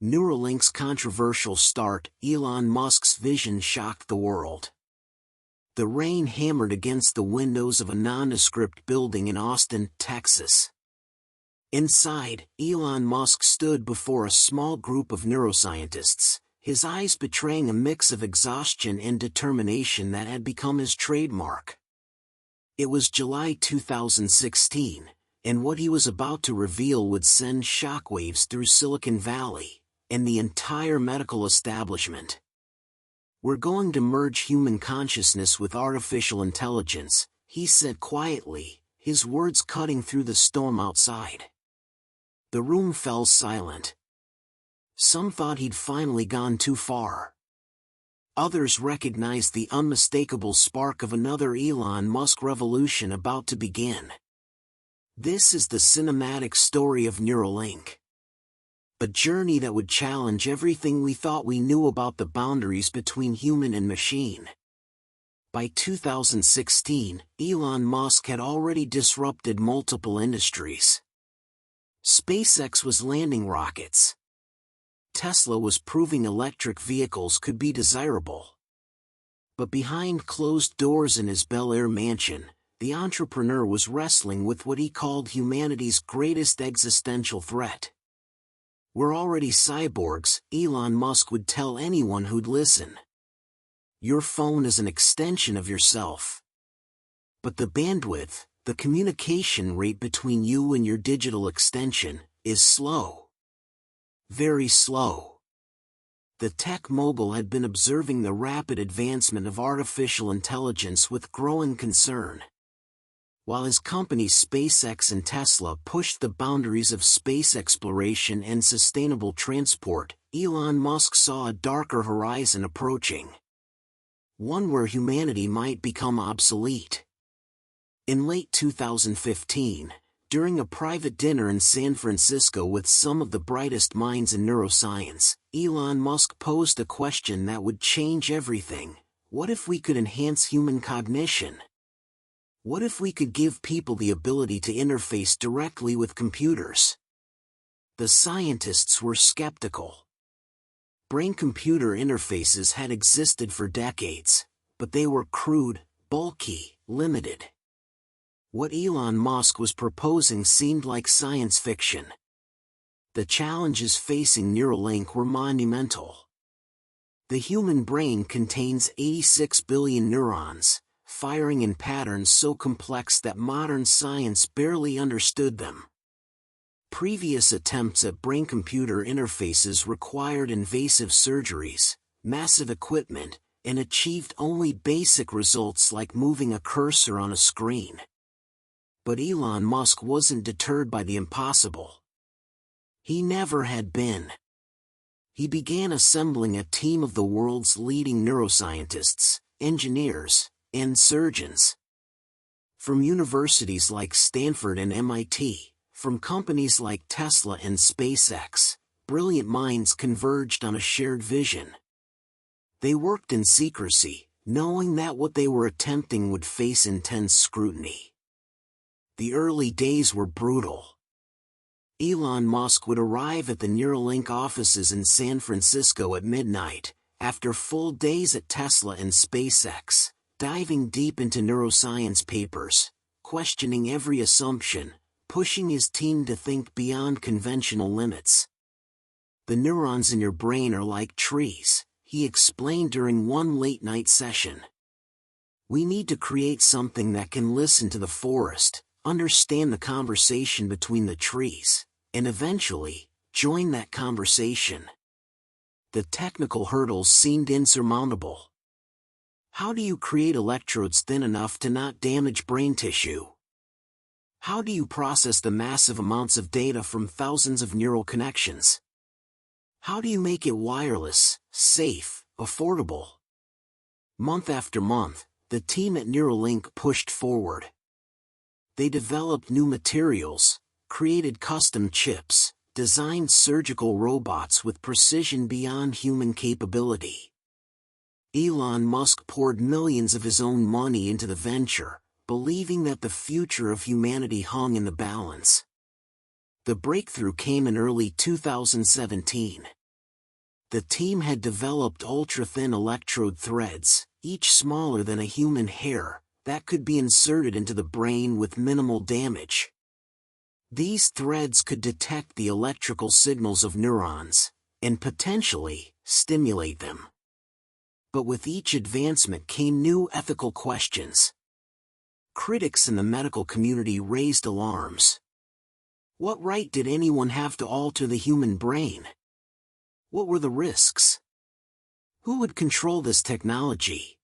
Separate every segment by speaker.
Speaker 1: Neuralink's controversial start. Elon Musk's vision shocked the world. The rain hammered against the windows of a nondescript building in Austin, Texas. Inside, Elon Musk stood before a small group of neuroscientists, his eyes betraying a mix of exhaustion and determination that had become his trademark. It was July 2016, and what he was about to reveal would send shockwaves through Silicon Valley and the entire medical establishment. "We're going to merge human consciousness with artificial intelligence," he said quietly, his words cutting through the storm outside. The room fell silent. Some thought he'd finally gone too far. Others recognized the unmistakable spark of another Elon Musk revolution about to begin. This is the cinematic story of Neuralink. A journey that would challenge everything we thought we knew about the boundaries between human and machine. By 2016, Elon Musk had already disrupted multiple industries. SpaceX was landing rockets. Tesla was proving electric vehicles could be desirable. But behind closed doors in his Bel Air mansion, the entrepreneur was wrestling with what he called humanity's greatest existential threat. "We're already cyborgs," Elon Musk would tell anyone who'd listen. "Your phone is an extension of yourself. But the bandwidth, the communication rate between you and your digital extension, is slow. Very slow." The tech mogul had been observing the rapid advancement of artificial intelligence with growing concern. While his companies SpaceX and Tesla pushed the boundaries of space exploration and sustainable transport, Elon Musk saw a darker horizon approaching. One where humanity might become obsolete. In late 2015, during a private dinner in San Francisco with some of the brightest minds in neuroscience, Elon Musk posed a question that would change everything. What if we could enhance human cognition? What if we could give people the ability to interface directly with computers? The scientists were skeptical. Brain-computer interfaces had existed for decades, but they were crude, bulky, limited. What Elon Musk was proposing seemed like science fiction. The challenges facing Neuralink were monumental. The human brain contains 86 billion neurons, firing in patterns so complex that modern science barely understood them. Previous attempts at brain-computer interfaces required invasive surgeries, massive equipment, and achieved only basic results like moving a cursor on a screen. But Elon Musk wasn't deterred by the impossible. He never had been. He began assembling a team of the world's leading neuroscientists, engineers, and surgeons. From universities like Stanford and MIT, from companies like Tesla and SpaceX, brilliant minds converged on a shared vision. They worked in secrecy, knowing that what they were attempting would face intense scrutiny. The early days were brutal. Elon Musk would arrive at the Neuralink offices in San Francisco at midnight, after full days at Tesla and SpaceX, diving deep into neuroscience papers, questioning every assumption, pushing his team to think beyond conventional limits. "The neurons in your brain are like trees," he explained during one late-night session. "We need to create something that can listen to the forest, understand the conversation between the trees, and eventually, join that conversation." The technical hurdles seemed insurmountable. How do you create electrodes thin enough to not damage brain tissue? How do you process the massive amounts of data from thousands of neural connections? How do you make it wireless, safe, affordable? Month after month, the team at Neuralink pushed forward. They developed new materials, created custom chips, designed surgical robots with precision beyond human capability. Elon Musk poured millions of his own money into the venture, believing that the future of humanity hung in the balance. The breakthrough came in early 2017. The team had developed ultra-thin electrode threads, each smaller than a human hair, that could be inserted into the brain with minimal damage. These threads could detect the electrical signals of neurons, and potentially stimulate them. But with each advancement came new ethical questions. Critics in the medical community raised alarms. What right did anyone have to alter the human brain? What were the risks? Who would control this technology?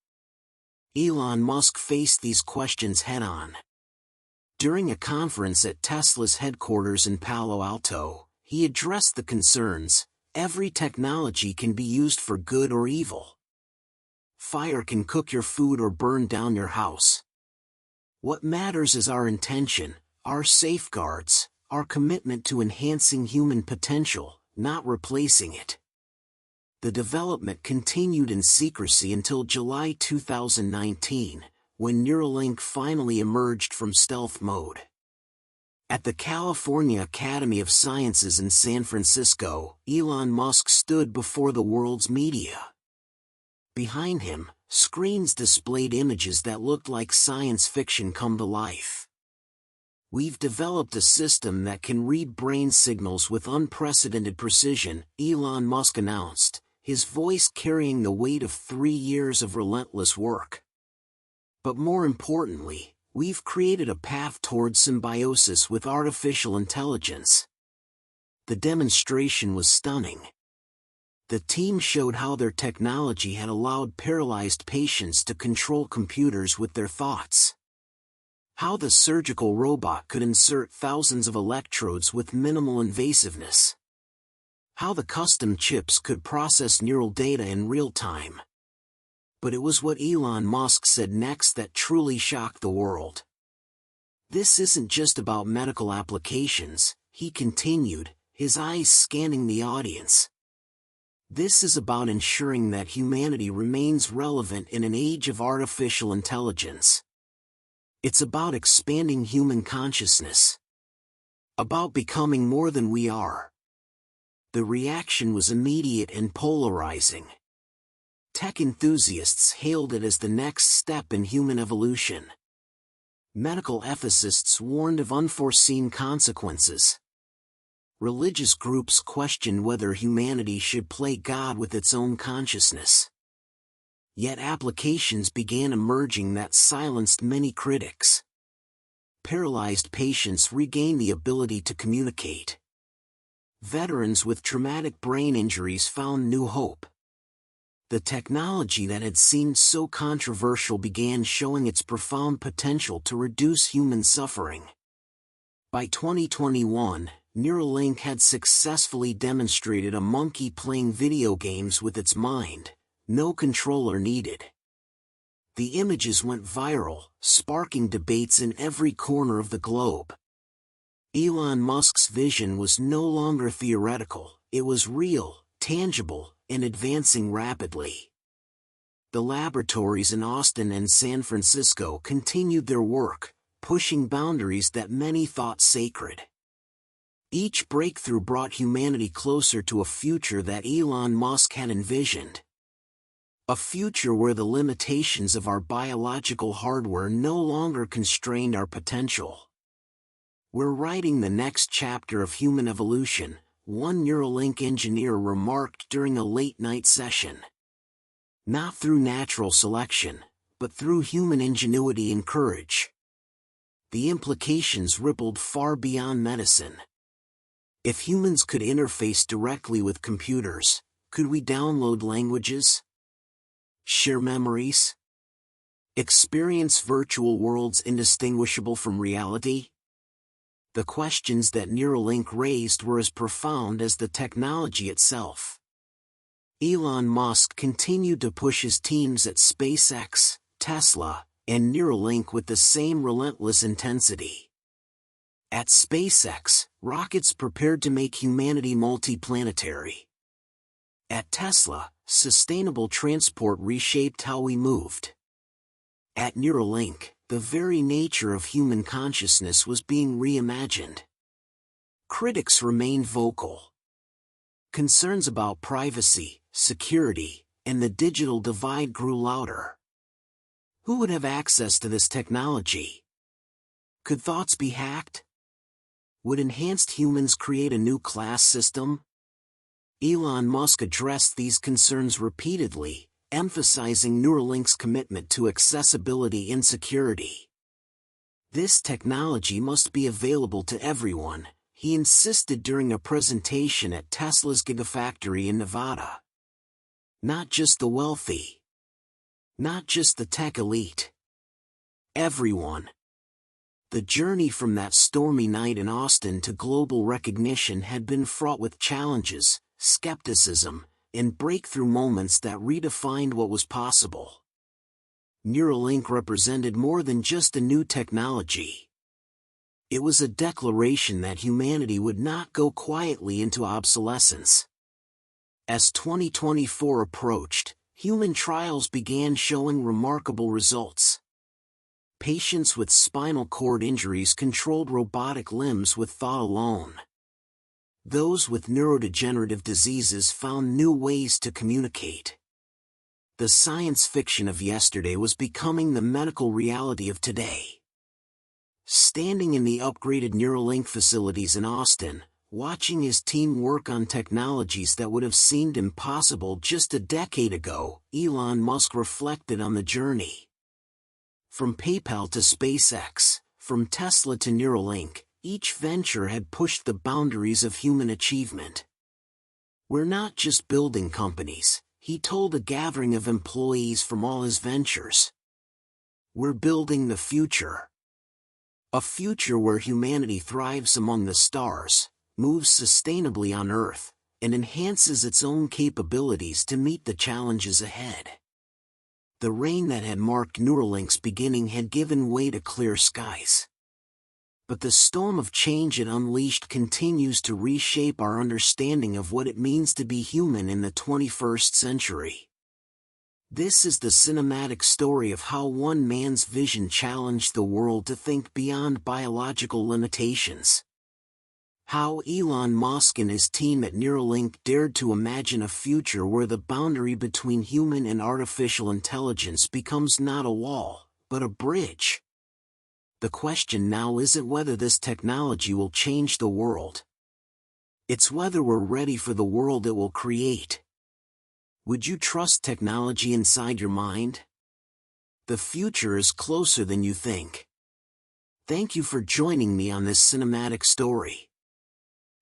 Speaker 1: Elon Musk faced these questions head-on. During a conference at Tesla's headquarters in Palo Alto, he addressed the concerns. Every technology can be used for good or evil. Fire can cook your food or burn down your house. What matters is our intention, our safeguards, our commitment to enhancing human potential, not replacing it. The development continued in secrecy until July 2019, when Neuralink finally emerged from stealth mode. At the California Academy of Sciences in San Francisco, Elon Musk stood before the world's media. Behind him, screens displayed images that looked like science fiction come to life. "We've developed a system that can read brain signals with unprecedented precision," Elon Musk announced, his voice carrying the weight of 3 years of relentless work. But more importantly, we've created a path towards symbiosis with artificial intelligence. The demonstration was stunning. The team showed how their technology had allowed paralyzed patients to control computers with their thoughts. How the surgical robot could insert thousands of electrodes with minimal invasiveness. How the custom chips could process neural data in real time. But it was what Elon Musk said next that truly shocked the world. "This isn't just about medical applications," he continued, his eyes scanning the audience. "This is about ensuring that humanity remains relevant in an age of artificial intelligence. It's about expanding human consciousness. About becoming more than we are." The reaction was immediate and polarizing. Tech enthusiasts hailed it as the next step in human evolution. Medical ethicists warned of unforeseen consequences. Religious groups questioned whether humanity should play God with its own consciousness. Yet applications began emerging that silenced many critics. Paralyzed patients regained the ability to communicate. Veterans with traumatic brain injuries found new hope. The technology that had seemed so controversial began showing its profound potential to reduce human suffering. By 2021, Neuralink had successfully demonstrated a monkey playing video games with its mind, no controller needed. The images went viral, sparking debates in every corner of the globe. Elon Musk's vision was no longer theoretical, it was real, tangible, and advancing rapidly. The laboratories in Austin and San Francisco continued their work, pushing boundaries that many thought sacred. Each breakthrough brought humanity closer to a future that Elon Musk had envisioned. A future where the limitations of our biological hardware no longer constrained our potential. "We're writing the next chapter of human evolution," one Neuralink engineer remarked during a late-night session. "Not through natural selection, but through human ingenuity and courage." The implications rippled far beyond medicine. If humans could interface directly with computers, could we download languages? Share memories? Experience virtual worlds indistinguishable from reality? The questions that Neuralink raised were as profound as the technology itself. Elon Musk continued to push his teams at SpaceX, Tesla, and Neuralink with the same relentless intensity. At SpaceX, rockets prepared to make humanity multiplanetary. At Tesla, sustainable transport reshaped how we moved. At Neuralink, the very nature of human consciousness was being reimagined. Critics remained vocal. Concerns about privacy, security, and the digital divide grew louder. Who would have access to this technology? Could thoughts be hacked? Would enhanced humans create a new class system? Elon Musk addressed these concerns repeatedly, emphasizing Neuralink's commitment to accessibility and security. This technology must be available to everyone, he insisted during a presentation at Tesla's Gigafactory in Nevada. Not just the wealthy. Not just the tech elite. Everyone. The journey from that stormy night in Austin to global recognition had been fraught with challenges, skepticism, and breakthrough moments that redefined what was possible. Neuralink represented more than just a new technology. It was a declaration that humanity would not go quietly into obsolescence. As 2024 approached, human trials began showing remarkable results. Patients with spinal cord injuries controlled robotic limbs with thought alone. Those with neurodegenerative diseases found new ways to communicate. The science fiction of yesterday was becoming the medical reality of today. Standing in the upgraded Neuralink facilities in Austin, watching his team work on technologies that would have seemed impossible just a decade ago, Elon Musk reflected on the journey. From PayPal to SpaceX, from Tesla to Neuralink, each venture had pushed the boundaries of human achievement. We're not just building companies, he told a gathering of employees from all his ventures. We're building the future. A future where humanity thrives among the stars, moves sustainably on Earth, and enhances its own capabilities to meet the challenges ahead. The rain that had marked Neuralink's beginning had given way to clear skies. But the storm of change it unleashed continues to reshape our understanding of what it means to be human in the 21st century. This is the cinematic story of how one man's vision challenged the world to think beyond biological limitations. How Elon Musk and his team at Neuralink dared to imagine a future where the boundary between human and artificial intelligence becomes not a wall, but a bridge. The question now isn't whether this technology will change the world. It's whether we're ready for the world it will create. Would you trust technology inside your mind? The future is closer than you think. Thank you for joining me on this cinematic story.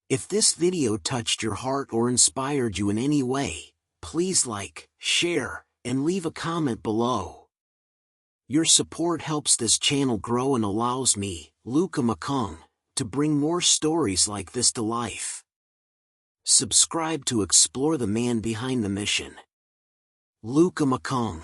Speaker 1: If this video touched your heart or inspired you in any way, please like, share, and leave a comment below. Your support helps this channel grow and allows me, Luca McCung, to bring more stories like this to life. Subscribe to explore the man behind the mission. Luca McCung.